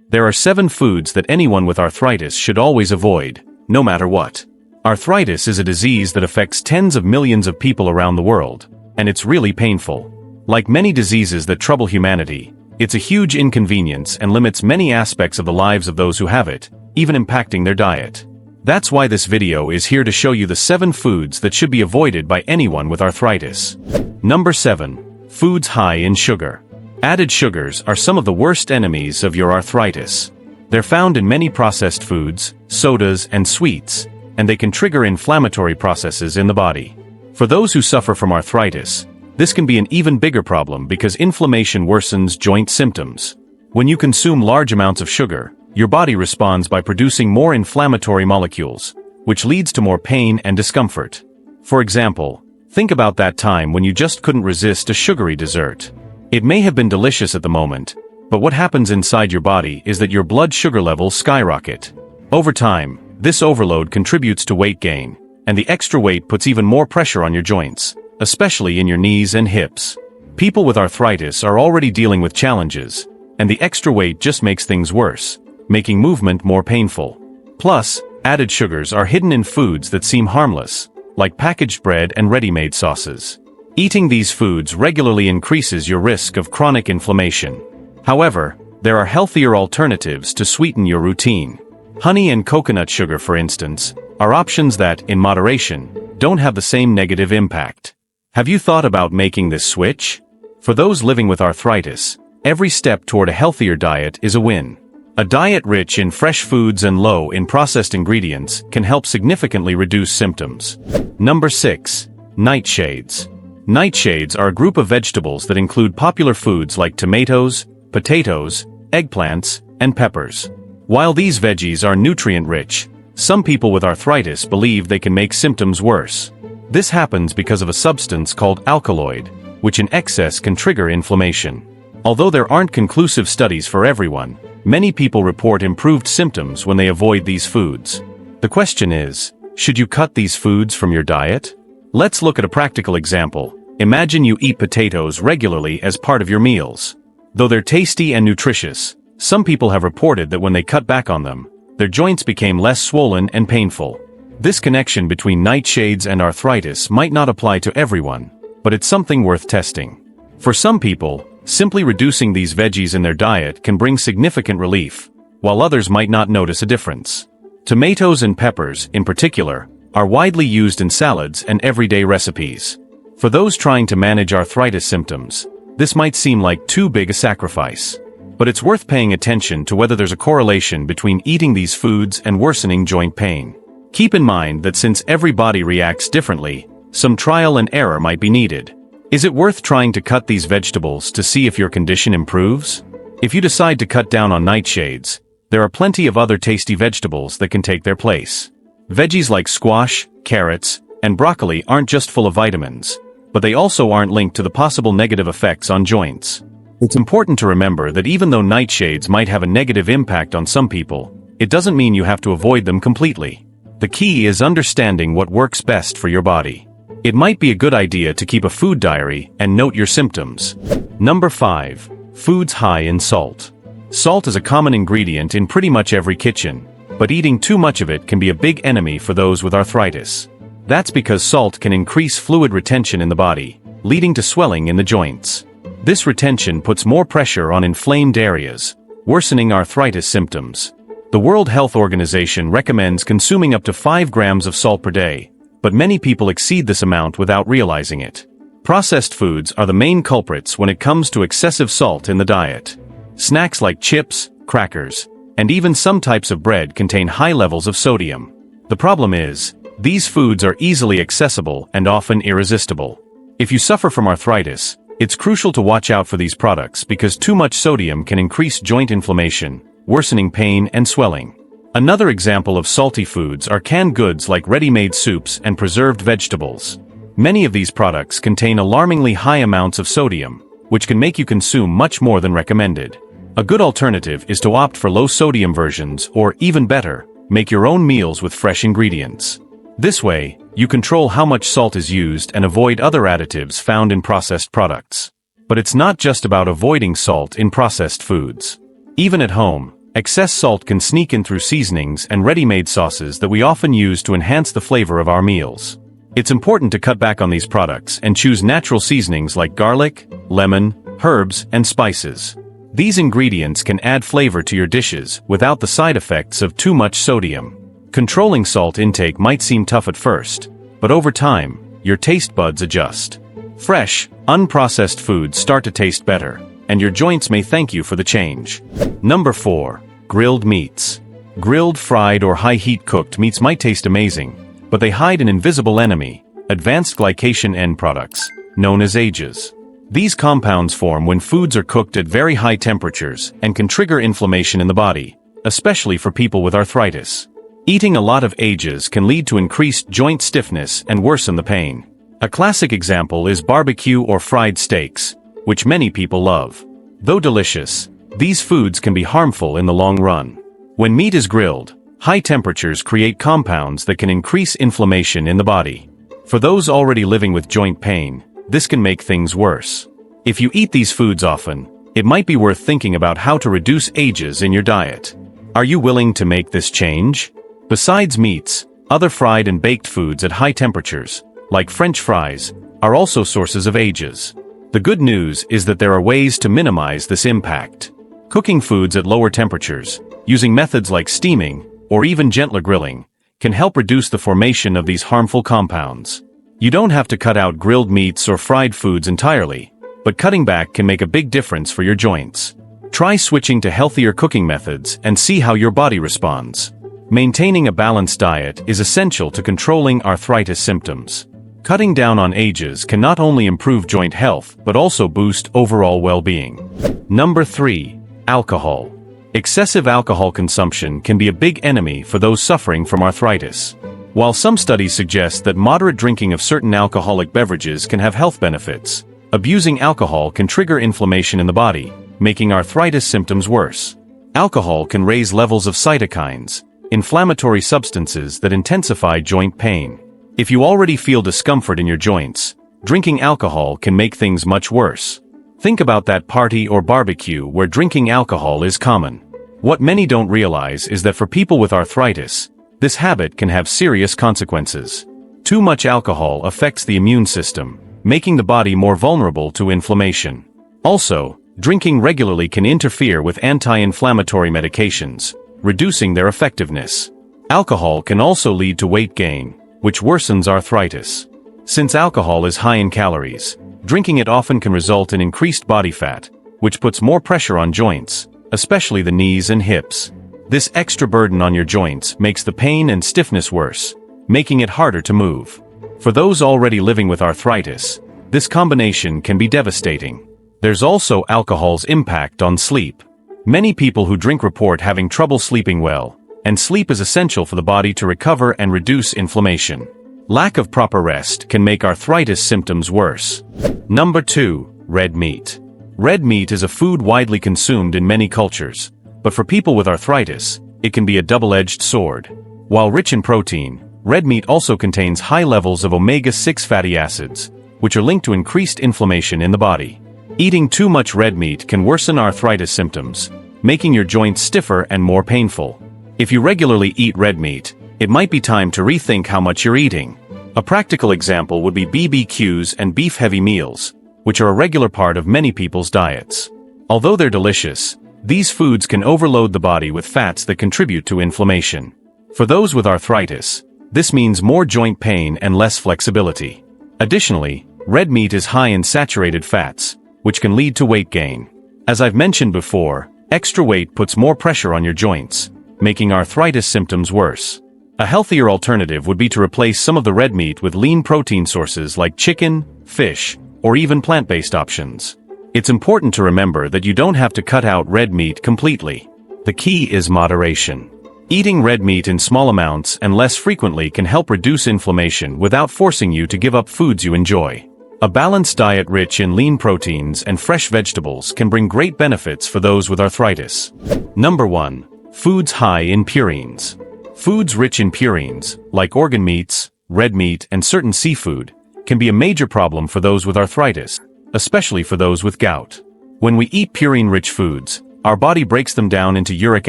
There are 7 foods that anyone with arthritis should always avoid, no matter what. Arthritis is a disease that affects tens of millions of people around the world, and it's really painful. Like many diseases that trouble humanity, it's a huge inconvenience and limits many aspects of the lives of those who have it, even impacting their diet. That's why this video is here to show you the 7 foods that should be avoided by anyone with arthritis. Number 7. Foods high in sugar. Added sugars are some of the worst enemies of your arthritis. They're found in many processed foods, sodas, and sweets, and they can trigger inflammatory processes in the body. For those who suffer from arthritis, this can be an even bigger problem because inflammation worsens joint symptoms. When you consume large amounts of sugar, your body responds by producing more inflammatory molecules, which leads to more pain and discomfort. For example, think about that time when you just couldn't resist a sugary dessert. It may have been delicious at the moment, but what happens inside your body is that your blood sugar levels skyrocket. Over time, this overload contributes to weight gain, and the extra weight puts even more pressure on your joints, especially in your knees and hips. People with arthritis are already dealing with challenges, and the extra weight just makes things worse, making movement more painful. Plus, added sugars are hidden in foods that seem harmless, like packaged bread and ready-made sauces. Eating these foods regularly increases your risk of chronic inflammation. However, there are healthier alternatives to sweeten your routine. Honey and coconut sugar, for instance, are options that, in moderation, don't have the same negative impact. Have you thought about making this switch? For those living with arthritis, every step toward a healthier diet is a win. A diet rich in fresh foods and low in processed ingredients can help significantly reduce symptoms. Number 6. Nightshades. Nightshades are a group of vegetables that include popular foods like tomatoes, potatoes, eggplants, and peppers. While these veggies are nutrient-rich, some people with arthritis believe they can make symptoms worse. This happens because of a substance called alkaloid, which in excess can trigger inflammation. Although there aren't conclusive studies for everyone, many people report improved symptoms when they avoid these foods. The question is, should you cut these foods from your diet? Let's look at a practical example. Imagine you eat potatoes regularly as part of your meals. Though they're tasty and nutritious, some people have reported that when they cut back on them, their joints became less swollen and painful. This connection between nightshades and arthritis might not apply to everyone, but it's something worth testing. For some people, simply reducing these veggies in their diet can bring significant relief, while others might not notice a difference. Tomatoes and peppers, in particular, are widely used in salads and everyday recipes. For those trying to manage arthritis symptoms, this might seem like too big a sacrifice. But it's worth paying attention to whether there's a correlation between eating these foods and worsening joint pain. Keep in mind that since every body reacts differently, some trial and error might be needed. Is it worth trying to cut these vegetables to see if your condition improves? If you decide to cut down on nightshades, there are plenty of other tasty vegetables that can take their place. Veggies like squash, carrots, and broccoli aren't just full of vitamins, but they also aren't linked to the possible negative effects on joints. It's important to remember that even though nightshades might have a negative impact on some people, it doesn't mean you have to avoid them completely. The key is understanding what works best for your body. It might be a good idea to keep a food diary and note your symptoms. Number 5. Foods high in salt. Salt is a common ingredient in pretty much every kitchen, but eating too much of it can be a big enemy for those with arthritis. That's because salt can increase fluid retention in the body, leading to swelling in the joints. This retention puts more pressure on inflamed areas, worsening arthritis symptoms. The World Health Organization recommends consuming up to 5 grams of salt per day, but many people exceed this amount without realizing it. Processed foods are the main culprits when it comes to excessive salt in the diet. Snacks like chips, crackers, and even some types of bread contain high levels of sodium. The problem is, these foods are easily accessible and often irresistible. If you suffer from arthritis, it's crucial to watch out for these products because too much sodium can increase joint inflammation, worsening pain and swelling. Another example of salty foods are canned goods like ready-made soups and preserved vegetables. Many of these products contain alarmingly high amounts of sodium, which can make you consume much more than recommended. A good alternative is to opt for low-sodium versions or, even better, make your own meals with fresh ingredients. This way, you control how much salt is used and avoid other additives found in processed products. But it's not just about avoiding salt in processed foods. Even at home, Excess salt can sneak in through seasonings and ready-made sauces that we often use to enhance the flavor of our meals. It's important to cut back on these products and choose natural seasonings like garlic, lemon, herbs, and spices. These ingredients can add flavor to your dishes without the side effects of too much sodium. Controlling salt intake might seem tough at first, but over time, your taste buds adjust. Fresh, unprocessed foods start to taste better, and your joints may thank you for the change. Number 4. Grilled meats. Grilled, fried, or high-heat cooked meats might taste amazing, but they hide an invisible enemy, advanced glycation end products, known as AGEs. These compounds form when foods are cooked at very high temperatures and can trigger inflammation in the body, especially for people with arthritis. Eating a lot of AGEs can lead to increased joint stiffness and worsen the pain. A classic example is barbecue or fried steaks, which many people love. Though delicious, these foods can be harmful in the long run. When meat is grilled, high temperatures create compounds that can increase inflammation in the body. For those already living with joint pain, this can make things worse. If you eat these foods often, it might be worth thinking about how to reduce AGEs in your diet. Are you willing to make this change? Besides meats, other fried and baked foods at high temperatures, like French fries, are also sources of AGEs. The good news is that there are ways to minimize this impact. Cooking foods at lower temperatures, using methods like steaming, or even gentler grilling, can help reduce the formation of these harmful compounds. You don't have to cut out grilled meats or fried foods entirely, but cutting back can make a big difference for your joints. Try switching to healthier cooking methods and see how your body responds. Maintaining a balanced diet is essential to controlling arthritis symptoms. Cutting down on AGEs can not only improve joint health but also boost overall well-being. Number 3. Alcohol. Excessive alcohol consumption can be a big enemy for those suffering from arthritis. While some studies suggest that moderate drinking of certain alcoholic beverages can have health benefits, abusing alcohol can trigger inflammation in the body, making arthritis symptoms worse. Alcohol can raise levels of cytokines, inflammatory substances that intensify joint pain. If you already feel discomfort in your joints, drinking alcohol can make things much worse. Think about that party or barbecue where drinking alcohol is common. What many don't realize is that for people with arthritis, this habit can have serious consequences. Too much alcohol affects the immune system, making the body more vulnerable to inflammation. Also, drinking regularly can interfere with anti-inflammatory medications, reducing their effectiveness. Alcohol can also lead to weight gain, which worsens arthritis. Since alcohol is high in calories, drinking it often can result in increased body fat, which puts more pressure on joints, especially the knees and hips. This extra burden on your joints makes the pain and stiffness worse, making it harder to move. For those already living with arthritis, this combination can be devastating. There's also alcohol's impact on sleep. Many people who drink report having trouble sleeping well, and sleep is essential for the body to recover and reduce inflammation. Lack of proper rest can make arthritis symptoms worse. Number 2. Red meat. Red meat is a food widely consumed in many cultures, but for people with arthritis, it can be a double-edged sword. While rich in protein, red meat also contains high levels of omega-6 fatty acids, which are linked to increased inflammation in the body. Eating too much red meat can worsen arthritis symptoms, making your joints stiffer and more painful. If you regularly eat red meat, it might be time to rethink how much you're eating. A practical example would be BBQs and beef-heavy meals, which are a regular part of many people's diets. Although they're delicious, these foods can overload the body with fats that contribute to inflammation. For those with arthritis, this means more joint pain and less flexibility. Additionally, red meat is high in saturated fats, which can lead to weight gain. As I've mentioned before, extra weight puts more pressure on your joints, making arthritis symptoms worse. A healthier alternative would be to replace some of the red meat with lean protein sources like chicken, fish, or even plant-based options. It's important to remember that you don't have to cut out red meat completely. The key is moderation. Eating red meat in small amounts and less frequently can help reduce inflammation without forcing you to give up foods you enjoy. A balanced diet rich in lean proteins and fresh vegetables can bring great benefits for those with arthritis. Number 1. Foods high in purines. Foods rich in purines, like organ meats, red meat, and certain seafood, can be a major problem for those with arthritis, especially for those with gout. When we eat purine-rich foods, Our body breaks them down into uric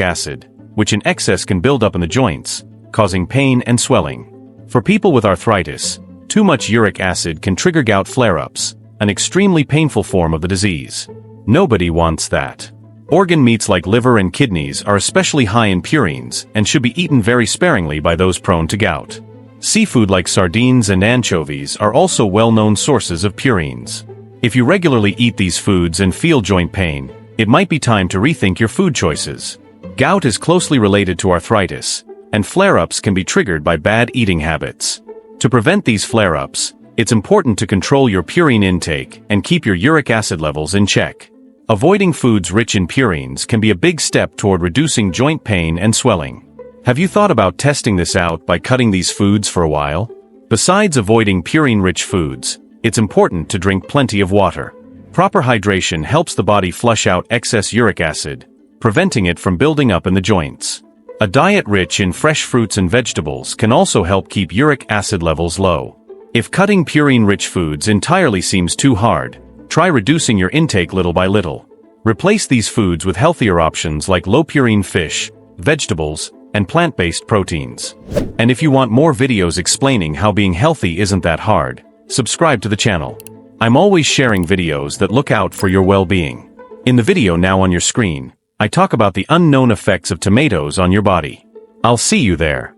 acid, which in excess can build up in the joints, causing pain and swelling. For people with arthritis, too much uric acid can trigger gout flare-ups, an extremely painful form of the disease. Nobody wants that. Organ meats like liver and kidneys are especially high in purines and should be eaten very sparingly by those prone to gout. Seafood like sardines and anchovies are also well-known sources of purines. If you regularly eat these foods and feel joint pain, it might be time to rethink your food choices. Gout is closely related to arthritis, and flare-ups can be triggered by bad eating habits. To prevent these flare-ups, it's important to control your purine intake and keep your uric acid levels in check. Avoiding foods rich in purines can be a big step toward reducing joint pain and swelling. Have you thought about testing this out by cutting these foods for a while? Besides avoiding purine-rich foods, it's important to drink plenty of water. Proper hydration helps the body flush out excess uric acid, preventing it from building up in the joints. A diet rich in fresh fruits and vegetables can also help keep uric acid levels low. If cutting purine-rich foods entirely seems too hard, try reducing your intake little by little. Replace these foods with healthier options like low-purine fish, vegetables, and plant-based proteins. And if you want more videos explaining how being healthy isn't that hard, subscribe to the channel. I'm always sharing videos that look out for your well-being. In the video now on your screen, I talk about the unknown effects of tomatoes on your body. I'll see you there.